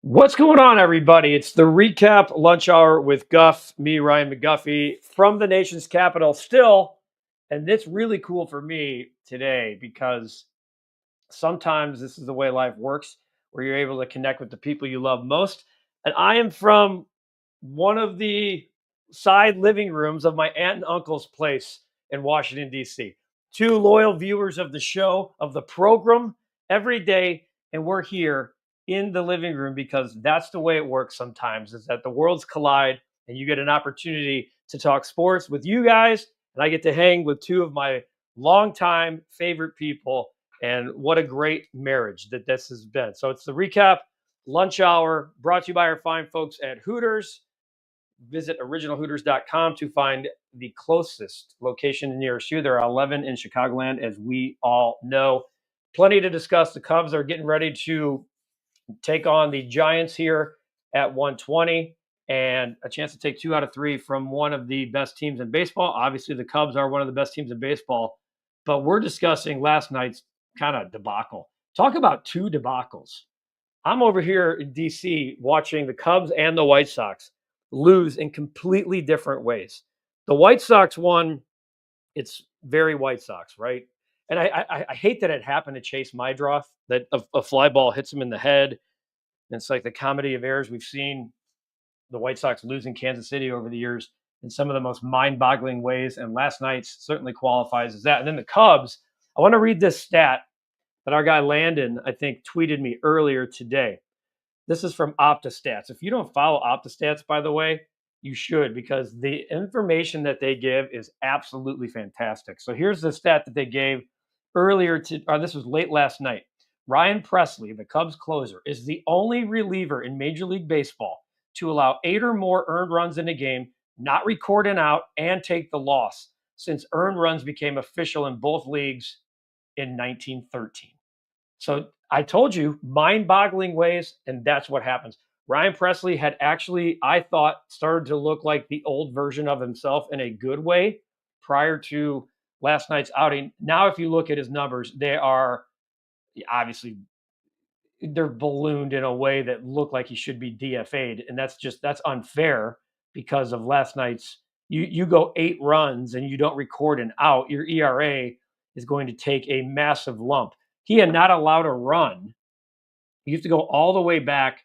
What's going on, everybody? It's the Recap Lunch Hour with Guff, me, Ryan McGuffey, from the nation's capital still. And it's really cool for me today because sometimes this is the way life works, where you're able to connect with the people you love most. And I am from one of the side living rooms of my aunt and uncle's place in Washington, D.C. Two loyal viewers of the show, of the program every day. And we're here in the living room because that's the way it works sometimes, is that the worlds collide and you get an opportunity to talk sports with you guys. And I get to hang with two of my longtime favorite people. And what a great marriage that this has been. So it's the Recap Lunch Hour brought to you by our fine folks at Hooters. Visit originalhooters.com to find the closest location nearest you. There are 11 in Chicagoland, as we all know. Plenty to discuss. The Cubs are getting ready to take on the Giants here at 120, and a chance to take 2 out of 3 from one of the best teams in baseball. Obviously, the Cubs are one of the best teams in baseball, but we're discussing last night's kind of debacle. Talk about two debacles. I'm over here in DC watching the Cubs and the White Sox lose in completely different ways. The White Sox won, it's very White Sox, right? And I hate that it happened to Chase Mydroth, that a fly ball hits him in the head. And it's like the comedy of errors. We've seen the White Sox losing Kansas City over the years in some of the most mind-boggling ways. And last night's certainly qualifies as that. And then the Cubs, I want to read this stat that our guy Landon, I think, tweeted me earlier today. This is from OptaStats. If you don't follow OptaStats, by the way, you should, because the information that they give is absolutely fantastic. So here's the stat that they gave earlier this was late last night. Ryan Pressly, the Cubs closer, is the only reliever in Major League Baseball to allow 8 or more earned runs in a game, not record an out, and take the loss since earned runs became official in both leagues in 1913. So I told you, mind-boggling ways, and that's what happens. Ryan Pressly had actually, I thought, started to look like the old version of himself in a good way prior to last night's outing. Now, if you look at his numbers, they are obviously they're ballooned in a way that look like he should be DFA'd, and that's unfair because of last night's. You go 8 runs and you don't record an out, your ERA is going to take a massive lump. He had not allowed a run. You have to go all the way back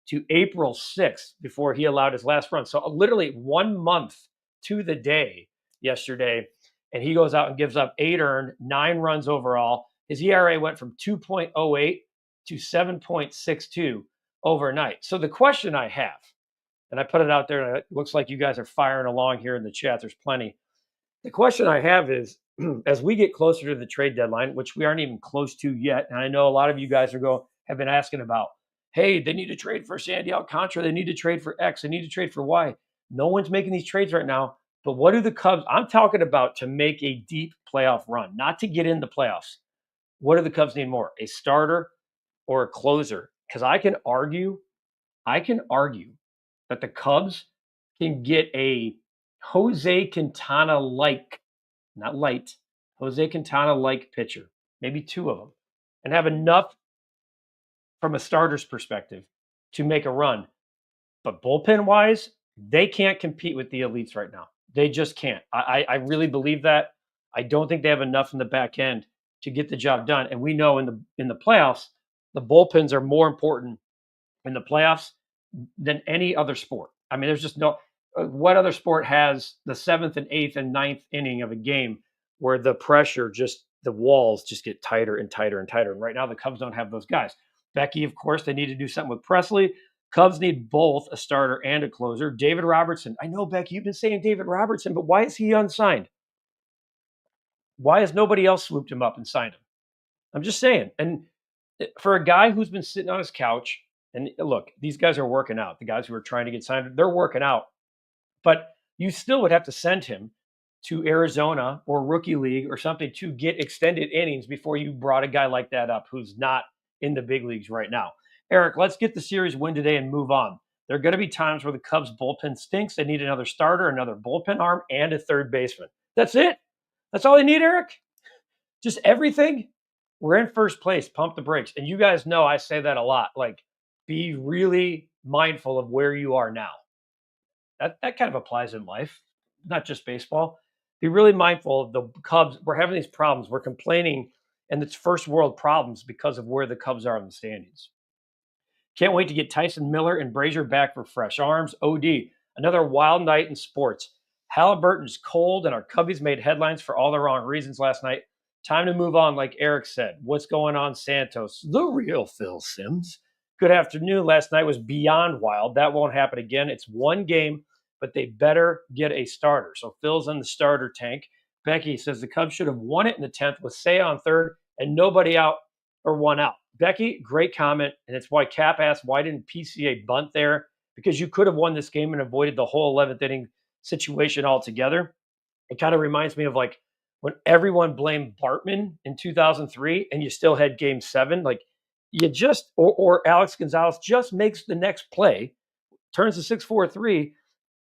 to April 6th before he allowed his last run. So literally 1 month to the day yesterday, and he goes out and gives up 8 earned, 9 runs overall. His ERA went from 2.08 to 7.62 overnight. So the question I have, and I put it out there, and it looks like you guys are firing along here in the chat. There's plenty. The question I have is, as we get closer to the trade deadline, which we aren't even close to yet, and I know a lot of you guys have been asking about, hey, they need to trade for Sandy Alcantara, they need to trade for X, they need to trade for Y. No one's making these trades right now. But what do the Cubs? I'm talking about to make a deep playoff run, not to get in the playoffs. What do the Cubs need more? A starter or a closer? Because I can argue that the Cubs can get a Jose Quintana-like, not light, Jose Quintana-like pitcher, maybe 2 of them, and have enough from a starter's perspective to make a run. But bullpen-wise, they can't compete with the elites right now. They just can't. I really believe that. I don't think they have enough in the back end to get the job done. And we know in the playoffs, the bullpens are more important in the playoffs than any other sport. I mean, there's just no what other sport has the 7th and 8th and 9th inning of a game where the pressure the walls just get tighter and tighter and tighter. And right now the Cubs don't have those guys. Becky, of course, they need to do something with Pressly. Cubs need both a starter and a closer. David Robertson. I know, Becky, you've been saying David Robertson, but why is he unsigned? Why has nobody else swooped him up and signed him? I'm just saying. And for a guy who's been sitting on his couch, and look, these guys are working out. The guys who are trying to get signed, they're working out. But you still would have to send him to Arizona or rookie league or something to get extended innings before you brought a guy like that up who's not in the big leagues right now. Eric, let's get the series win today and move on. There are going to be times where the Cubs bullpen stinks. They need another starter, another bullpen arm, and a third baseman. That's it. That's all they need, Eric. Just everything. We're in first place. Pump the brakes. And you guys know I say that a lot. Like, be really mindful of where you are now. That kind of applies in life, not just baseball. Be really mindful of the Cubs. We're having these problems. We're complaining, and it's first world problems because of where the Cubs are in the standings. Can't wait to get Tyson Miller and Brazier back for fresh arms. OD. Another wild night in sports. Halliburton's cold, and our Cubbies made headlines for all the wrong reasons last night. Time to move on, like Eric said. What's going on, Santos? The real Phil Simms. Good afternoon. Last night was beyond wild. That won't happen again. It's one game, but they better get a starter. So Phil's in the starter tank. Becky says the Cubs should have won it in the 10th with Seiya on third and nobody out or one out. Becky, great comment. And it's why Cap asked, why didn't PCA bunt there? Because you could have won this game and avoided the whole 11th inning situation altogether. It kind of reminds me of like when everyone blamed Bartman in 2003 and you still had game 7. Like you just, or Alex Gonzalez just makes the next play, turns to 6-4-3,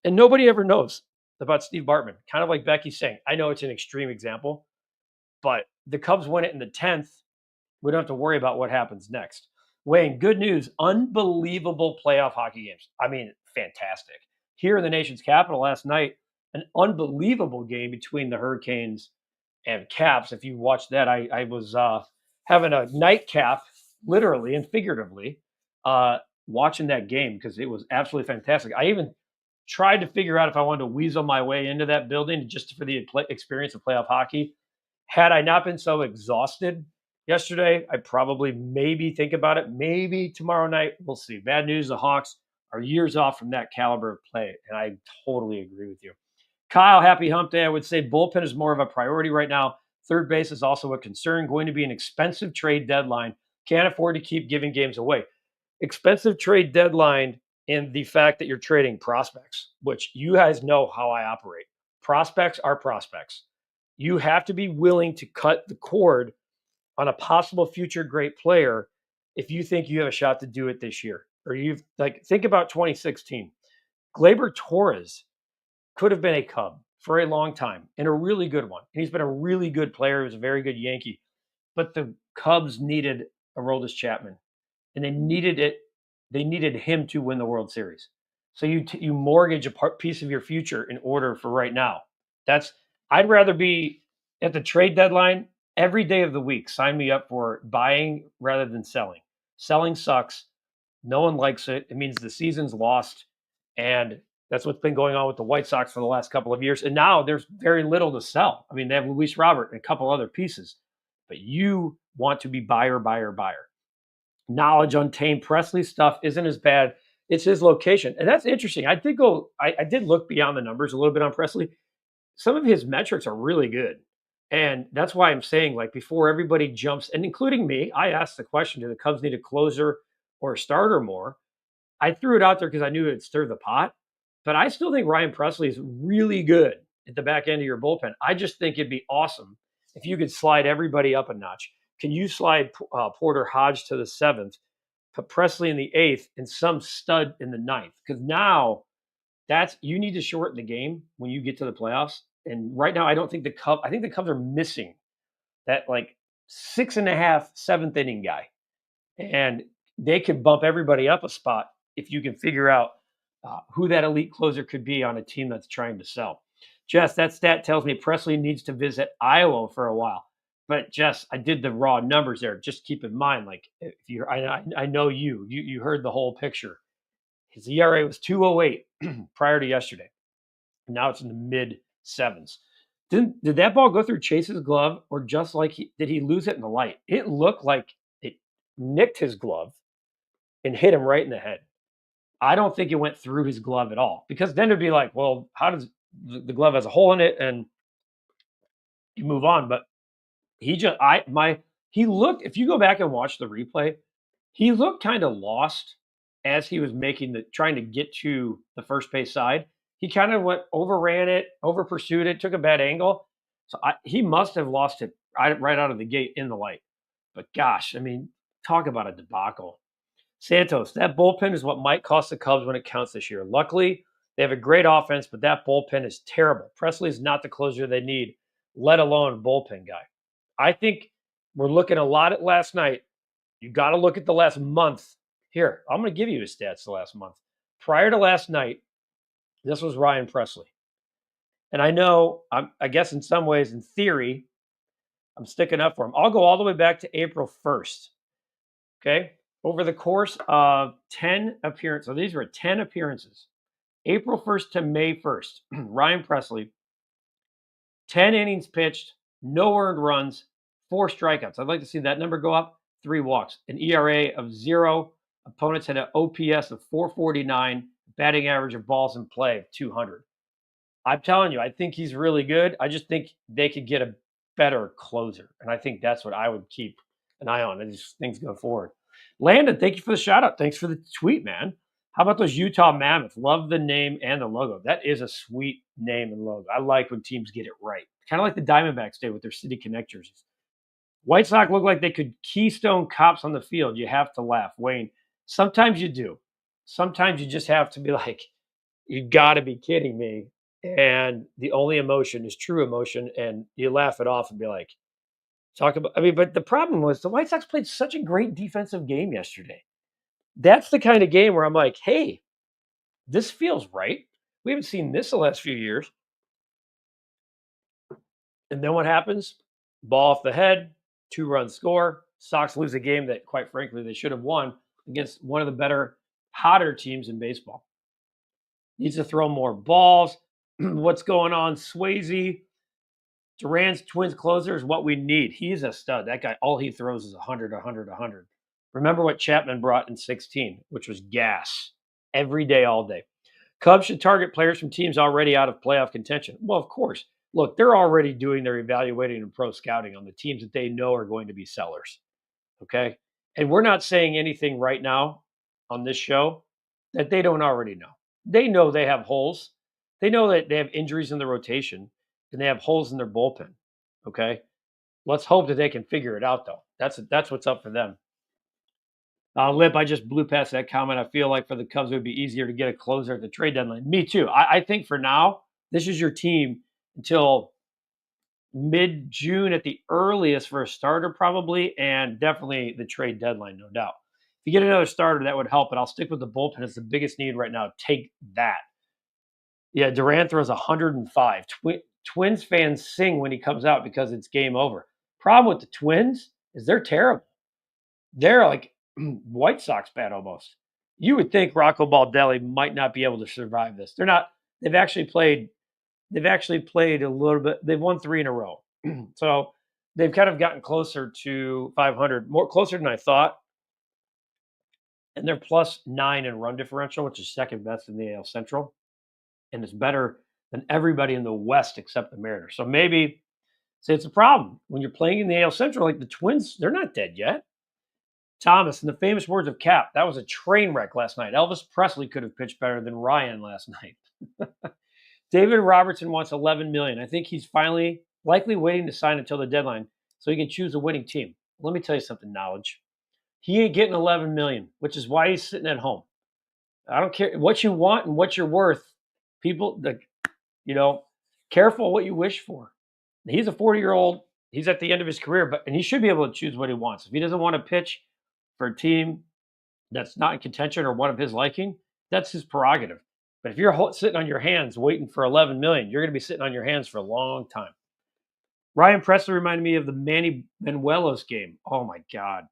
and nobody ever knows about Steve Bartman. Kind of like Becky's saying. I know it's an extreme example, but the Cubs win it in the 10th. We don't have to worry about what happens next. Wayne, good news. Unbelievable playoff hockey games. I mean, fantastic. Here in the nation's capital last night, an unbelievable game between the Hurricanes and Caps. If you watched that, I was having a nightcap, literally and figuratively, watching that game because it was absolutely fantastic. I even tried to figure out if I wanted to weasel my way into that building just for the experience of playoff hockey. Had I not been so exhausted yesterday, I'd probably maybe think about it. Maybe tomorrow night. We'll see. Bad news, the Hawks are years off from that caliber of play, and I totally agree with you. Kyle, happy hump day. I would say bullpen is more of a priority right now. Third base is also a concern. Going to be an expensive trade deadline. Can't afford to keep giving games away. Expensive trade deadline in the fact that you're trading prospects, which you guys know how I operate. Prospects are prospects. You have to be willing to cut the cord on a possible future great player if you think you have a shot to do it this year. Or you've think about 2016. Gleyber Torres could have been a Cub for a long time and a really good one. And he's been a really good player. He was a very good Yankee. But the Cubs needed Aroldis Chapman, and they needed it. They needed him to win the World Series. So you mortgage a piece of your future in order for right now. I'd rather be at the trade deadline every day of the week. Sign me up for buying rather than selling. Selling sucks. No one likes it. It means the season's lost. And that's what's been going on with the White Sox for the last couple of years. And now there's very little to sell. I mean, they have Luis Robert and a couple other pieces. But you want to be buyer, buyer, buyer. Knowledge untamed. Presley stuff isn't as bad. It's his location. And that's interesting. I did look beyond the numbers a little bit on Presley. Some of his metrics are really good. And that's why I'm saying, like, before everybody jumps, and including me, I asked the question, do the Cubs need a closer or a starter more? I threw it out there because I knew it'd stir the pot. But I still think Ryan Presley is really good at the back end of your bullpen. I just think it'd be awesome if you could slide everybody up a notch. Can you slide Porter Hodge to the 7th, put Presley in the 8th, and some stud in the 9th? Because now you need to shorten the game when you get to the playoffs. And right now, I think the Cubs are missing that like 6.5, 7th inning guy. And they could bump everybody up a spot if you can figure out who that elite closer could be on a team that's trying to sell. Jess, that stat tells me Presley needs to visit Iowa for a while. But Jess, I did the raw numbers there. Just keep in mind, like if you, I know you heard the whole picture. His ERA was 2.08 prior to yesterday. Now it's in the mid 7s. Did that ball go through Chase's glove, or just like did he lose it in the light? It looked like it nicked his glove and hit him right in the head. I don't think it went through his glove at all, because then it'd be like, well, how does the glove has a hole in it and you move on? But he looked, if you go back and watch the replay, he looked kind of lost as he was trying to get to the first base side. He kind of overran it, over pursued it, took a bad angle. So he must have lost it right out of the gate in the light. But gosh, I mean, talk about a debacle. Santos, that bullpen is what might cost the Cubs when it counts this year. Luckily, they have a great offense, but that bullpen is terrible. Presley is not the closer they need, let alone a bullpen guy. I think we're looking a lot at last night. You got to look at the last month. Here, I'm going to give you his stats the last month. Prior to last night, this was Ryan Presley. And I know, I guess in some ways, in theory, I'm sticking up for him. I'll go all the way back to April 1st. Okay. Over the course of 10 appearances, so these were 10 appearances, April 1st to May 1st, Ryan Presley, 10 innings pitched, no earned runs, 4 strikeouts. I'd like to see that number go up, 3 walks, an ERA of 0. Opponents had an OPS of 449, batting average of balls in play of 200. I'm telling you, I think he's really good. I just think they could get a better closer. And I think that's what I would keep an eye on as these things go forward. Landon, thank you for the shout out. Thanks for the tweet, man. How about those Utah Mammoths? Love the name and the logo. That is a sweet name and logo. I like when teams get it right. Kind of like the Diamondbacks did with their City Connect jerseys. White Sox look like they could keystone cops on the field. You have to laugh. Wayne, sometimes you do. Sometimes you just have to be like, you got to be kidding me. And the only emotion is true emotion. And you laugh it off and be like, but the problem was the White Sox played such a great defensive game yesterday. That's the kind of game where I'm like, hey, this feels right. We haven't seen this the last few years. And then what happens? Ball off the head, 2-run score. Sox lose a game that, quite frankly, they should have won against one of the better, hotter teams in baseball. Needs to throw more balls. What's going on? Swayze, Duran's Twins closer is what we need. He's a stud. That guy, all he throws is 100, 100, 100. Remember what Chapman brought in 16, which was gas every day, all day. Cubs should target players from teams already out of playoff contention. Well, of course. Look, they're already doing their evaluating and pro scouting on the teams that they know are going to be sellers. Okay. And we're not saying anything right now on this show that they don't already know. They know they have holes. They know that they have injuries in the rotation and they have holes in their bullpen. Okay. Let's hope that they can figure it out, though. That's what's up for them. Lip, I just blew past that comment. I feel like for the Cubs, it would be easier to get a closer at the trade deadline. Me too. I think for now, this is your team until mid-June at the earliest for a starter, probably, and definitely the trade deadline, no doubt. If you get another starter, that would help, but I'll stick with the bullpen. It's the biggest need right now. Take that. Yeah, Durant throws 105. Twins fans sing when he comes out because it's game over. Problem with the Twins is they're terrible. They're like White Sox bad almost. You would think Rocco Baldelli might not be able to survive this. They're not. They've actually played a little bit. They've won 3 in a row. So they've kind of gotten closer to 500, more closer than I thought. And they're +9 in run differential, which is second best in the AL Central. And it's better than everybody in the West except the Mariners. So maybe it's a problem. When you're playing in the AL Central, like the Twins, they're not dead yet. Thomas, in the famous words of Cap, that was a train wreck last night. Elvis Presley could have pitched better than Ryan last night. David Robertson wants $11 million. I think he's finally likely waiting to sign until the deadline so he can choose a winning team. Let me tell you something, Knowledge. He ain't getting $11 million, which is why he's sitting at home. I don't care what you want and what you're worth. People, careful what you wish for. He's a 40-year-old. He's at the end of his career, and he should be able to choose what he wants. If he doesn't want to pitch for a team that's not in contention or one of his liking, that's his prerogative. But if you're sitting on your hands waiting for $11 million, you're going to be sitting on your hands for a long time. Ryan Presley reminded me of the Manny Benuelos game. Oh, my God.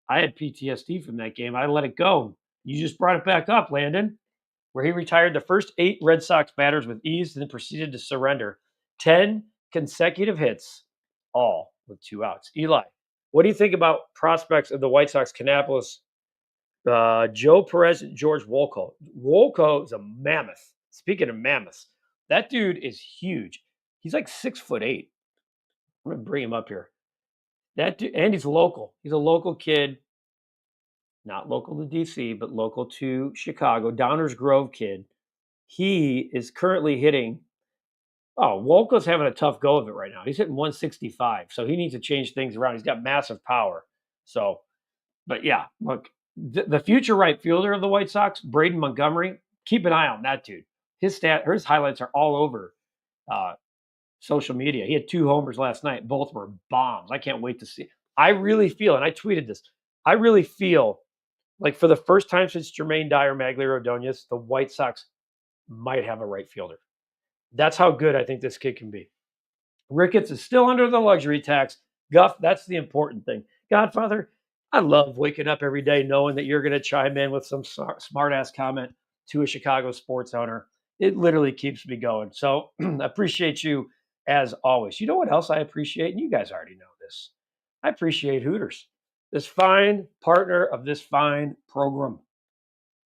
I had PTSD from that game. I let it go. You just brought it back up, Landon, where he retired the first 8 Red Sox batters with ease and then proceeded to surrender 10 consecutive hits, all with 2 outs. Eli, what do you think about prospects of the White Sox, Kannapolis, Joe Perez, and George Wolko? Wolko is a mammoth. Speaking of mammoths, that dude is huge. He's like 6'8". I'm going to bring him up here. That dude, and he's local. He's a local kid. Not local to DC, but local to Chicago. Downers Grove kid. He is currently hitting. Oh, Wolko's having a tough go of it right now. He's hitting 165, so he needs to change things around. He's got massive power. So, but yeah, look, the future right fielder of the White Sox, Braden Montgomery, keep an eye on that dude. His highlights are all over social media. He had 2 homers last night. Both were bombs. I can't wait to see. I really feel, and I tweeted this, I really feel Like for the first time since Jermaine Dyer, Magley Ordonez, the White Sox might have a right fielder. That's how good I think this kid can be. Ricketts is still under the luxury tax. Guff, that's the important thing. Godfather, I love waking up every day knowing that you're going to chime in with some smart ass comment to a Chicago sports owner. It literally keeps me going. So I appreciate you as always. You know what else I appreciate? And you guys already know this. I appreciate Hooters, this fine partner of this fine program.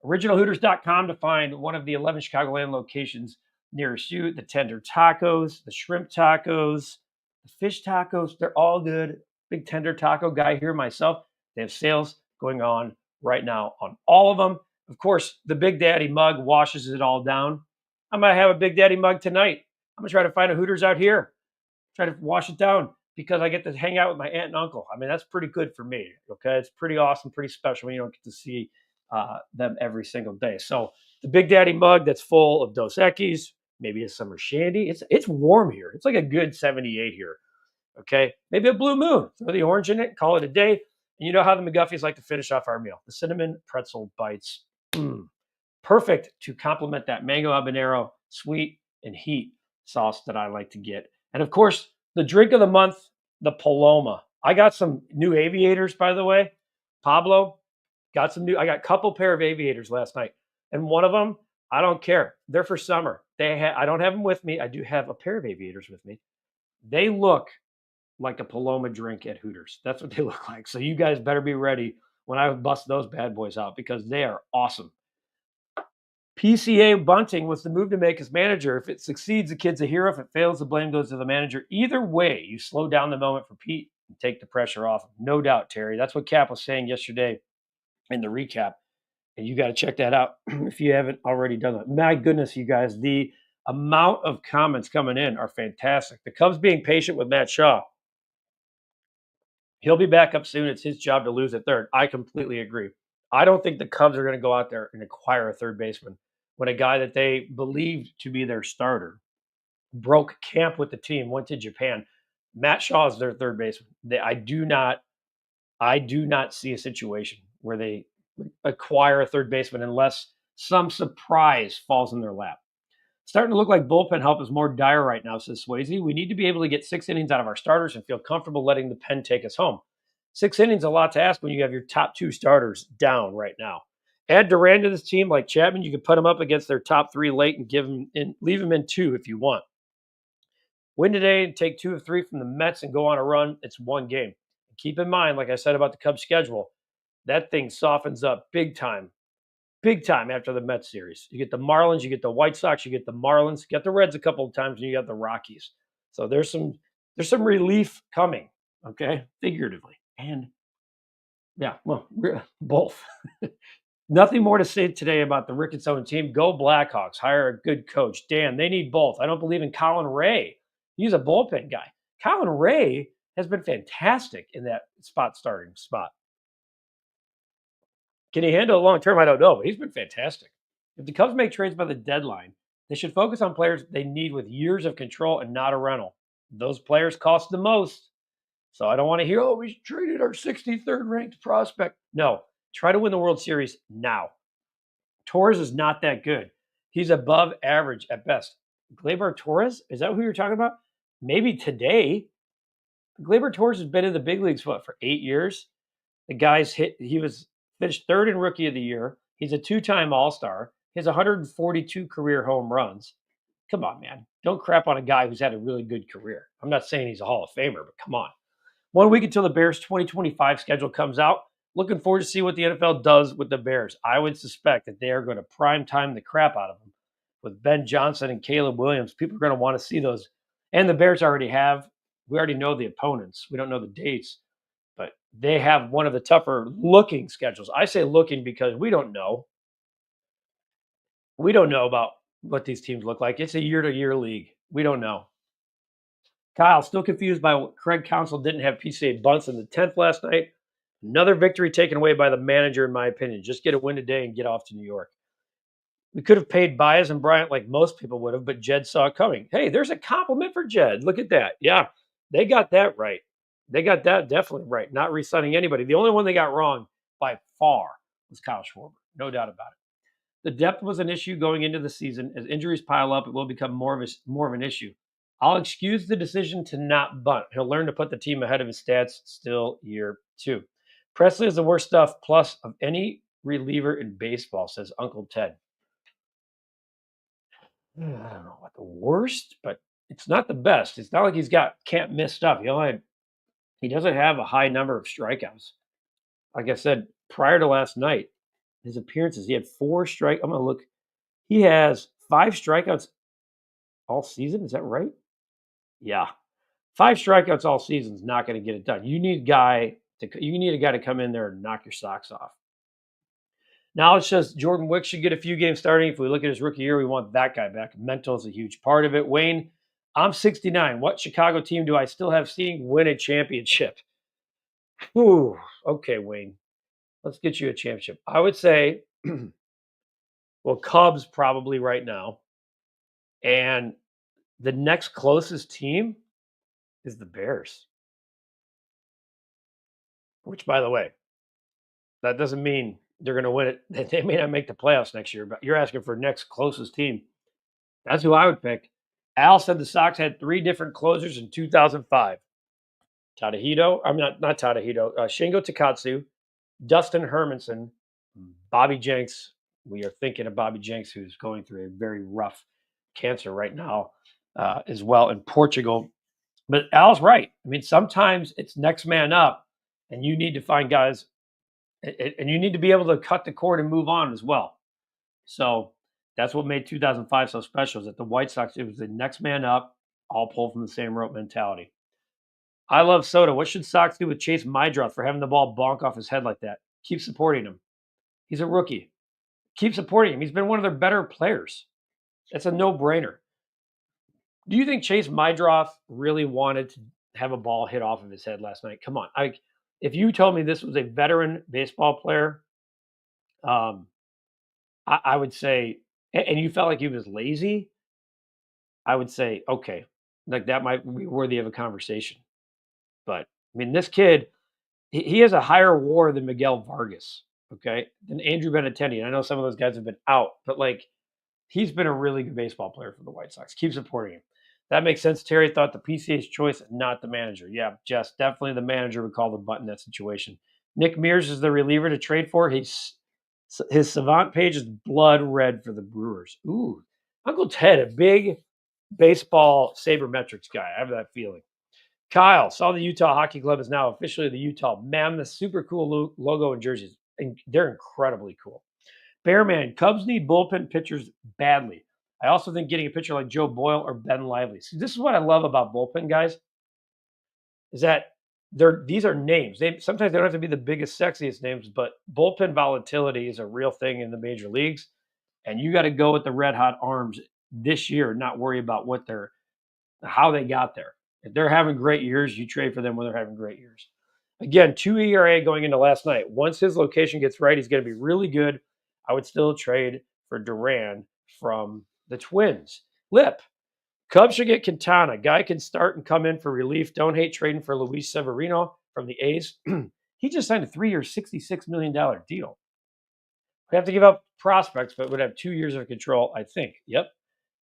OriginalHooters.com to find one of the 11 Chicagoland locations nearest you. The tender tacos, the shrimp tacos, the fish tacos, they're all good. Big tender taco guy here myself. They have sales going on right now on all of them. Of course, the Big Daddy mug washes it all down. I might have a Big Daddy mug tonight. I'm going to try to find a Hooters out here, try to wash it down because I get to hang out with my aunt and uncle. I mean, that's pretty good for me. Okay. It's pretty awesome, pretty special when you don't get to see them every single day. So the Big Daddy mug that's full of Dos Equis, maybe a summer shandy. It's warm here. It's like a good 78 here. Okay. Maybe a Blue Moon. Throw the orange in it, call it a day. And you know how the McGuffies like to finish off our meal. The cinnamon pretzel bites. Perfect to complement that mango habanero sweet and heat sauce that I like to get. And of course, the drink of the month, the Paloma. I got some new aviators, by the way. Pablo got some new. I got a couple pair of aviators last night, and one of them, I don't care. They're for summer. I don't have them with me. I do have a pair of aviators with me. They look like a Paloma drink at Hooters. That's what they look like. So you guys better be ready when I bust those bad boys out because they are awesome. PCA Bunting was the move to make as manager. If it succeeds, the kid's a hero. If it fails, the blame goes to the manager. Either way, you slow down the moment for Pete and take the pressure off. No doubt, Terry. That's what Cap was saying yesterday in the recap. And you got to check that out if you haven't already done that. My goodness, you guys, the amount of comments coming in are fantastic. The Cubs being patient with Matt Shaw. He'll be back up soon. It's his job to lose at third. I completely agree. I don't think the Cubs are going to go out there and acquire a third baseman when a guy that they believed to be their starter broke camp with the team, went to Japan. Matt Shaw is their third baseman. I do not see a situation where they acquire a third baseman unless some surprise falls in their lap. Starting to look like bullpen help is more dire right now, says Swayze. We need to be able to get 6 innings out of our starters and feel comfortable letting the pen take us home. 6 innings a lot to ask when you have your top 2 starters down right now. Add Duran to this team like Chapman. You can put him up against their top 3 late and leave him in 2 if you want. Win today and take 2 of 3 from the Mets and go on a run. It's one game. Keep in mind, like I said about the Cubs schedule, that thing softens up big time after the Mets series. You get the Marlins, you get the White Sox, you get the Marlins, you get the Reds a couple of times, and you got the Rockies. So there's some relief coming, okay, figuratively. And yeah, well, both. Nothing more to say today about the Ricketts own team. Go Blackhawks. Hire a good coach. Dan, they need both. I don't believe in Colin Ray. He's a bullpen guy. Colin Ray has been fantastic in that starting spot. Can he handle it long term? I don't know, but he's been fantastic. If the Cubs make trades by the deadline, they should focus on players they need with years of control and not a rental. Those players cost the most. So I don't want to hear, oh, we traded our 63rd ranked prospect. No, try to win the World Series now. Torres is not that good. He's above average at best. Gleyber Torres? Is that who you're talking about? Maybe today. Gleyber Torres has been in the big leagues, for 8 years? The guy's finished 3rd in Rookie of the Year. He's a 2-time All-Star. He has 142 career home runs. Come on, man. Don't crap on a guy who's had a really good career. I'm not saying he's a Hall of Famer, but come on. 1 week until the Bears' 2025 schedule comes out. Looking forward to see what the NFL does with the Bears. I would suspect that they are going to prime time the crap out of them. With Ben Johnson and Caleb Williams, people are going to want to see those. And the Bears we already know the opponents. We don't know the dates, but they have one of the tougher looking schedules. I say looking because we don't know. We don't know about what these teams look like. It's a year-to-year league. We don't know. Kyle, still confused by what Craig Counsell didn't have PCA bunts in the 10th last night. Another victory taken away by the manager, in my opinion. Just get a win today and get off to New York. We could have paid Baez and Bryant like most people would have, but Jed saw it coming. Hey, there's a compliment for Jed. Look at that. Yeah, they got that right. They got that definitely right. Not re-signing anybody. The only one they got wrong by far was Kyle Schwarber. No doubt about it. The depth was an issue going into the season. As injuries pile up, it will become more of an issue. I'll excuse the decision to not bunt. He'll learn to put the team ahead of his stats still year 2. Presley is the worst stuff plus of any reliever in baseball, says Uncle Ted. I don't know about the worst, but it's not the best. It's not like can't miss stuff. He doesn't have a high number of strikeouts. Like I said, prior to last night, his appearances, he had 4 strike. I'm going to look. He has 5 strikeouts all season. Is that right? Yeah. 5 strikeouts all season is not going to get it done. You need a guy to come in there and knock your socks off. Now it's just Jordan Wick should get a few games starting. If we look at his rookie year, we want that guy back. Mental is a huge part of it. Wayne, I'm 69. What Chicago team do I still have seeing win a championship? Ooh, okay, Wayne. Let's get you a championship. I would say, well, Cubs probably right now. And the next closest team is the Bears. Which, by the way, that doesn't mean they're going to win it. They may not make the playoffs next year, but you're asking for next closest team. That's who I would pick. Al said the Sox had 3 different closers in 2005. Shingo Takatsu, Dustin Hermanson, Bobby Jenks. We are thinking of Bobby Jenks, who's going through a very rough cancer right now as well in Portugal. But Al's right. I mean, sometimes it's next man up, and you need to find guys, and you need to be able to cut the cord and move on as well. So that's what made 2005 so special, is that the White Sox, it was the next man up, all pull from the same rope mentality. I love Soda. What should Sox do with Chase Mydroth for having the ball bonk off his head like that? Keep supporting him. He's a rookie. Keep supporting him. He's been one of their better players. It's a no-brainer. Do you think Chase Mydroth really wanted to have a ball hit off of his head last night? Come on. If you told me this was a veteran baseball player, I would say, and you felt like he was lazy, I would say, okay, like that might be worthy of a conversation. But I mean, this kid, he has a higher WAR than Miguel Vargas, okay, than Andrew Benintendi. And I know some of those guys have been out, but like, he's been a really good baseball player for the White Sox. Keep supporting him. That makes sense. Terry thought the PCA's choice, not the manager. Yeah, Jess, definitely the manager would call the butt in that situation. Nick Mears is the reliever to trade for. His savant page is blood red for the Brewers. Ooh, Uncle Ted, a big baseball sabermetrics guy. I have that feeling. Kyle, saw the Utah Hockey Club is now officially the Utah Mammoth. Super cool logo and jerseys. And they're incredibly cool. Bearman, Cubs need bullpen pitchers badly. I also think getting a pitcher like Joe Boyle or Ben Lively. See, this is what I love about bullpen guys, is that these are names. Sometimes they don't have to be the biggest, sexiest names, but bullpen volatility is a real thing in the major leagues. And you got to go with the red hot arms this year, not worry about how they got there. If they're having great years, you trade for them when they're having great years. Again, 2 ERA going into last night. Once his location gets right, he's going to be really good. I would still trade for Duran from the Twins. Lip, Cubs should get Quintana. Guy can start and come in for relief. Don't hate trading for Luis Severino from the A's. He just signed a 3-year, $66 million deal. We have to give up prospects, but would have 2 years of control, I think. Yep,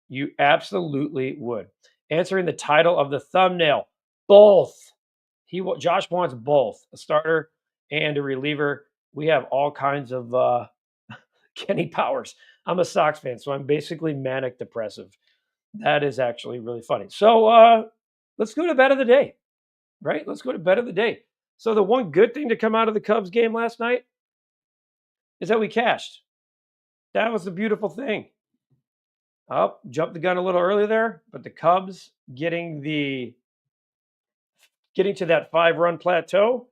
you absolutely would. Answering the title of the thumbnail, both. Josh wants both, a starter and a reliever. We have all kinds of Kenny Powers. I'm a Sox fan, so I'm basically manic depressive. That is actually really funny. So let's go to bet of the day, right? Let's go to bet of the day. So the one good thing to come out of the Cubs game last night is that we cashed. That was the beautiful thing. Oh, jumped the gun a little early there, but the Cubs getting to that 5-run plateau.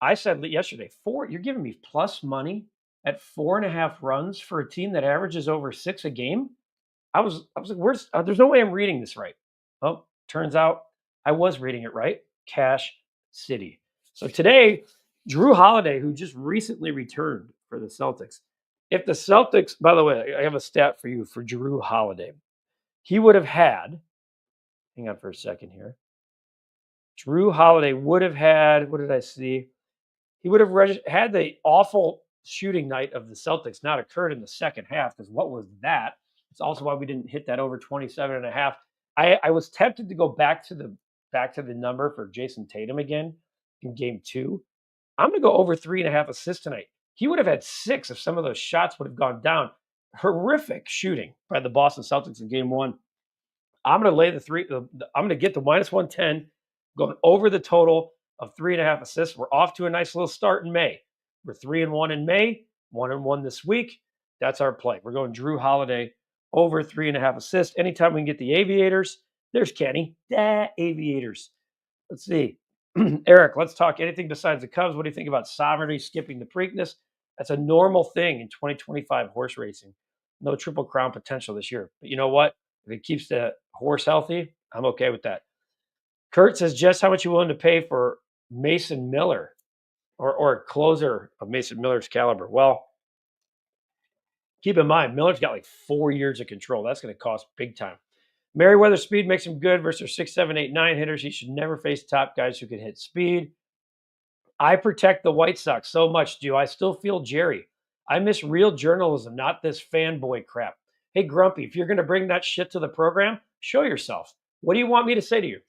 I said yesterday, you're giving me plus money at 4.5 runs for a team that averages over 6 a game. I was like, there's no way I'm reading this right. Oh, turns out I was reading it right. Cash City. So today, Drew Holiday, who just recently returned for the Celtics. If the Celtics, by the way, I have a stat for you for Drew Holiday. He would have had, hang on for a second here. Drew Holiday would have had, what did I see? He would have had the awful shooting night of the Celtics not occurred in the second half, because what was that? It's also why we didn't hit that over 27.5. I was tempted to go back to the number for Jason Tatum again in game 2. I'm going to go over 3.5 assists tonight. He would have had 6 if some of those shots would have gone down. Horrific shooting by the Boston Celtics in game 1. I'm going to lay I'm going to get the -110, going over the total of 3.5 assists. We're off to a nice little start in May. We're 3-1 in May, 1-1 this week. That's our play. We're going Drew Holiday over 3.5 assists. Anytime we can get the Aviators, there's Kenny. Aviators. Let's see. Eric, let's talk anything besides the Cubs. What do you think about Sovereignty skipping the Preakness? That's a normal thing in 2025 horse racing. No Triple Crown potential this year. But you know what? If it keeps the horse healthy, I'm okay with that. Kurt says, just how much you willing to pay for Mason Miller or a closer of Mason Miller's caliber? Well, keep in mind, Miller's got like 4 years of control. That's going to cost big time. Merriweather speed makes him good versus 6, 7, 8, 9 hitters. He should never face top guys who can hit speed. I protect the White Sox so much. Do I still feel Jerry? I miss real journalism, not this fanboy crap. Hey, Grumpy, if you're going to bring that shit to the program, show yourself. What do you want me to say to you?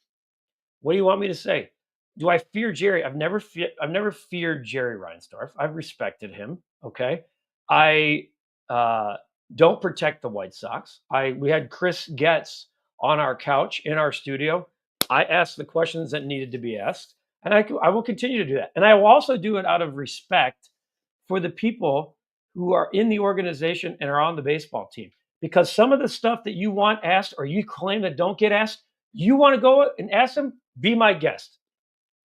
What do you want me to say? Do I fear Jerry? I've never feared Jerry Reinsdorf. I've respected him. Okay. I don't protect the White Sox. We had Chris Getz on our couch in our studio. I asked the questions that needed to be asked, and I will continue to do that. And I will also do it out of respect for the people who are in the organization and are on the baseball team. Because some of the stuff that you want asked or you claim that don't get asked, you want to go and ask them, be my guest.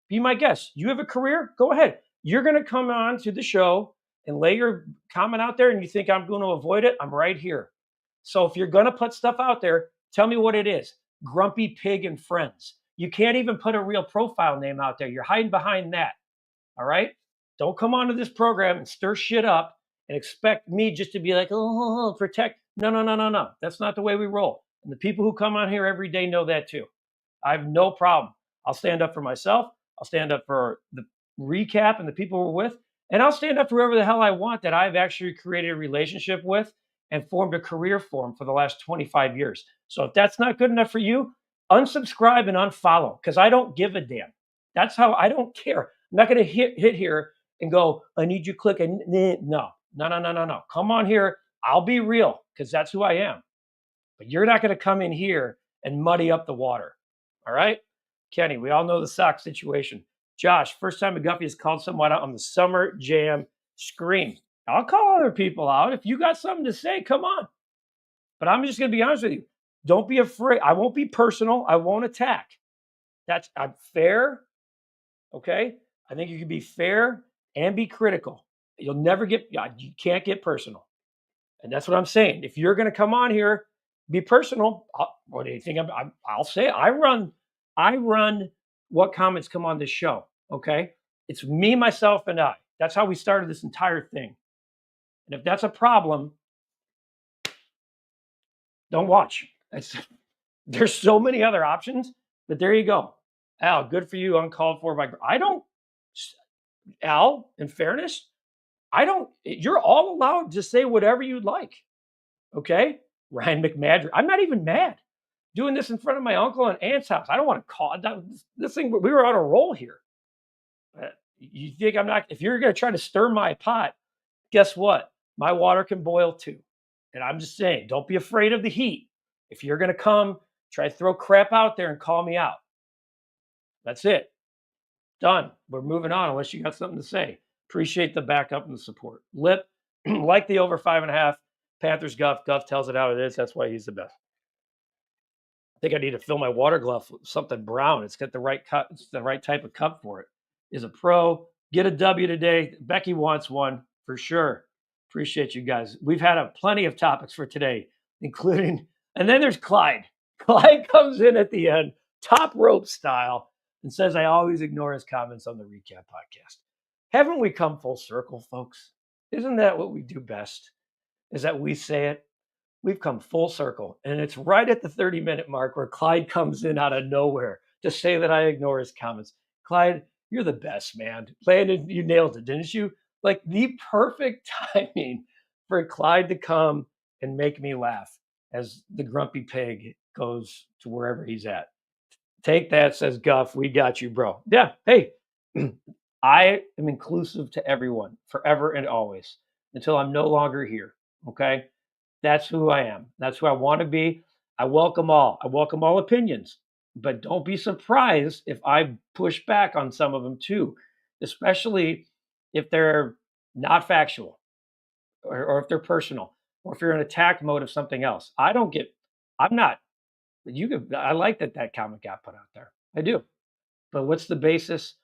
Be my guest. You have a career? Go ahead. You're going to come on to the show and lay your comment out there and you think I'm going to avoid it, I'm right here. So if you're going to put stuff out there, tell me what it is. Grumpy Pig and Friends. You can't even put a real profile name out there. You're hiding behind that. All right? Don't come onto this program and stir shit up and expect me just to be like, oh, protect. No. That's not the way we roll. And the people who come on here every day know that too. I have no problem. I'll stand up for myself. I'll stand up for the recap and the people we're with. And I'll stand up for whoever the hell I want that I've actually created a relationship with and formed a career for the last 25 years. So if that's not good enough for you, unsubscribe and unfollow because I don't give a damn. That's how I don't care. I'm not going to hit here and go, I need you to click. No. Come on here. I'll be real because that's who I am. But you're not going to come in here and muddy up the water. All right? Kenny, we all know the Sox situation. Josh, first time McGuffey has called someone out on the Summer Jam screen. I'll call other people out. If you got something to say, come on. But I'm just going to be honest with you. Don't be afraid. I won't be personal. I won't attack. I'm fair. Okay? I think you can be fair and be critical. You can't get personal. And that's what I'm saying. If you're going to come on here, be personal. What do you think? I'll say I run what comments come on this show. Okay? It's me, myself, and I. That's how we started this entire thing. And if that's a problem, don't watch. There's so many other options, but there you go. Al, good for you, uncalled for by. Al, in fairness, you're all allowed to say whatever you'd like. Okay? Ryan McMadry. I'm not even mad doing this in front of my uncle and aunt's house. I don't want to call this thing. We were on a roll here. You think I'm not? If you're going to try to stir my pot, guess what? My water can boil too. And I'm just saying, don't be afraid of the heat. If you're going to come, try to throw crap out there and call me out. That's it. Done. We're moving on unless you got something to say. Appreciate the backup and the support. Lip, like the over 5.5. Panthers Guff. Guff tells it how it is. That's why he's the best. I think I need to fill my water glove with something brown. It's got the right cup. It's the right type of cup for it. Is a pro. Get a W today. Becky wants one for sure. Appreciate you guys. We've had plenty of topics for today, including, and then there's Clyde. Clyde comes in at the end, top rope style, and says, I always ignore his comments on the Recap podcast. Haven't we come full circle, folks? Isn't that what we do best? Is that we say it? We've come full circle. And it's right at the 30-minute mark where Clyde comes in out of nowhere to say that I ignore his comments. Clyde, you're the best, man. Landon, you nailed it, didn't you? like the perfect timing for Clyde to come and make me laugh as the grumpy pig goes to wherever he's at. Take that, says Guff. We got you, bro. Yeah. Hey, I am inclusive to everyone forever and always until I'm no longer here. Okay. That's who I am. That's who I want to be. I welcome all. I welcome all opinions, but don't be surprised if I push back on some of them too, especially if they're not factual or if they're personal or if you're in attack mode of something else. I don't get, I'm not, you could, I like that comment got put out there. I do. But what's the basis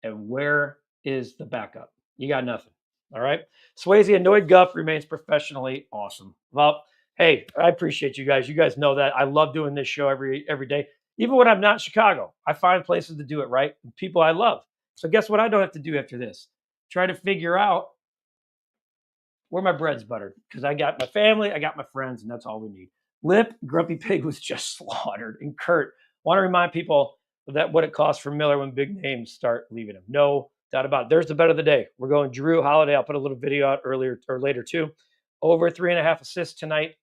and where is the backup? You got nothing. All right. Swayze annoyed Guff remains professionally awesome. Well, hey, I appreciate you guys. You guys know that. I love doing this show every day. Even when I'm not in Chicago, I find places to do it right. People I love. So guess what I don't have to do after this? Try to figure out where my bread's buttered. Because I got my family, I got my friends, and that's all we need. Lip, Grumpy Pig was just slaughtered. And Kurt, want to remind people that what it costs for Miller when big names start leaving him. No doubt about it. There's the bet of the day. We're going Drew Holiday. I'll put a little video out earlier or later too. Over 3.5 assists tonight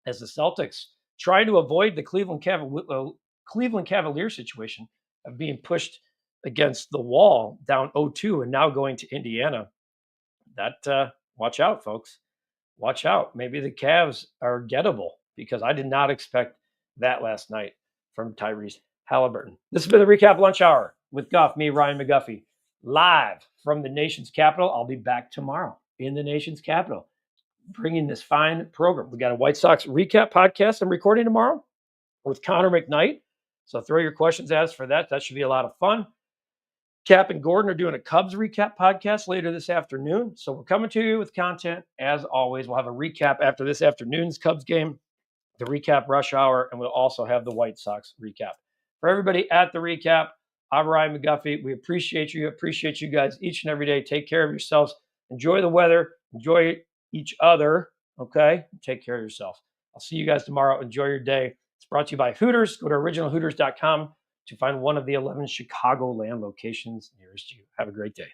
as the Celtics trying to avoid the Cleveland Cavalier situation of being pushed against the wall down 0-2 and now going to Indiana. That watch out, folks. Watch out. Maybe the Cavs are gettable because I did not expect that last night from Tyrese Halliburton. This has been the Recap Lunch Hour with Guff, me, Ryan McGuffey, live from the nation's capital. I'll be back tomorrow in the nation's capital, bringing this fine program. We got a White Sox recap podcast I'm recording tomorrow with Connor McKnight. So throw your questions at us for that. That should be a lot of fun. Cap and Gordon are doing a Cubs recap podcast later this afternoon. So we're coming to you with content as always. We'll have a recap after this afternoon's Cubs game, the recap rush hour, and we'll also have the White Sox recap. For everybody at the recap, I'm Ryan McGuffey. We appreciate you. Appreciate you guys each and every day. Take care of yourselves. Enjoy the weather. Enjoy each other. Okay? Take care of yourself. I'll see you guys tomorrow. Enjoy your day. It's brought to you by Hooters. Go to originalhooters.com to find one of the 11 Chicagoland locations nearest you. Have a great day.